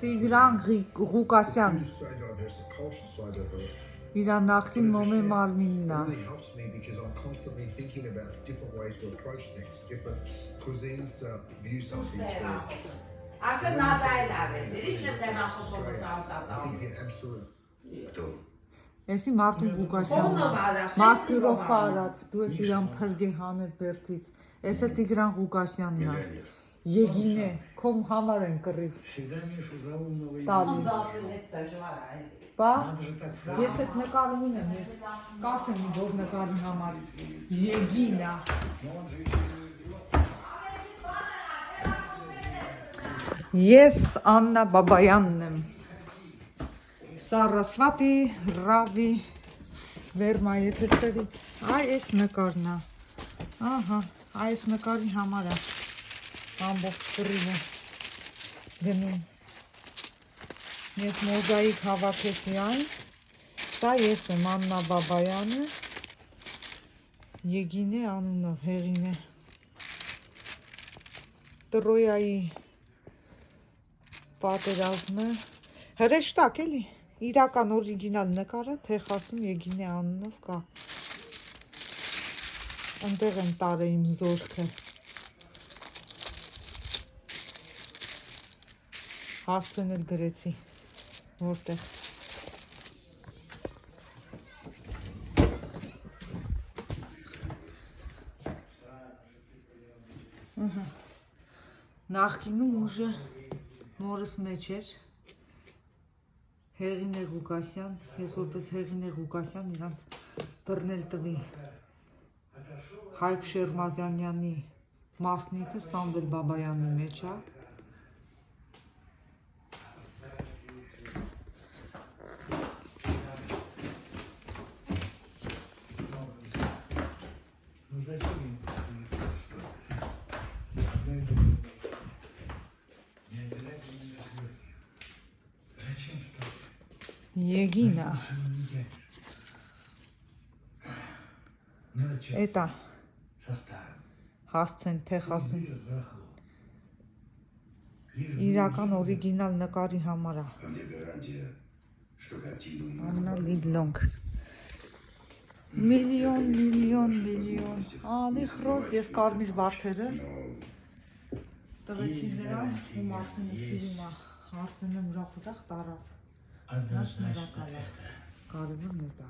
Տիգրան Ղուկասյան իր նախկին մոմե մարմինն է Եսի Մարտուն Ղուկասյանն մասկիրով արած դու ես իրան փրկի հանել բերդից Ես է Տիգրան Ղուկասյանն է Եգինե քո համար են կռիվ տալի Բա ես այդ նկարում ունեմ ես կասեմ որ նկարի համար Եգինա Ես Աննա Բաբայանն եմ Սարասվատի, Ռավի, վերմայետ էստեղից, այ ես նկարն է, ահա, այս նկարի համար է, ամբողջ կռիվը գնում, ես մոզայիկ հավաքեցի այն, սա ես եմ Աննա Բաբայանը, Եգինե անունով, հեղինե, Տրոյայի պատերազմը, հրեշտակ էլի, իրական օրիգինալ նկարը Թեխասում Եգինե անունով կա Ընտեղ եմ տարը իմ զորքը Հասցեն էլ գրեցի որտեղ Նախկինում ուժը մորս մեջ էր Հեղինե Ղուկասյան, ես որպես Հեղինե Ղուկասյան իրանց բռնել տվի Հայկ Շերմազյանյանի մասնիկը Սամվել Բաբայանի մեջ է Եգինա Էտա Հասցեն Թեխասում Իրական օրիգինալ նկարի համար է Աննա Լիբլոնք Միլիոն Ալի խրոզ ես կարմիր վարդերը տվեցի նրան ու Մարսենը սիրում է Հարսենը ուրախ տարավ Նա շնորհակալ է կարևորն է դա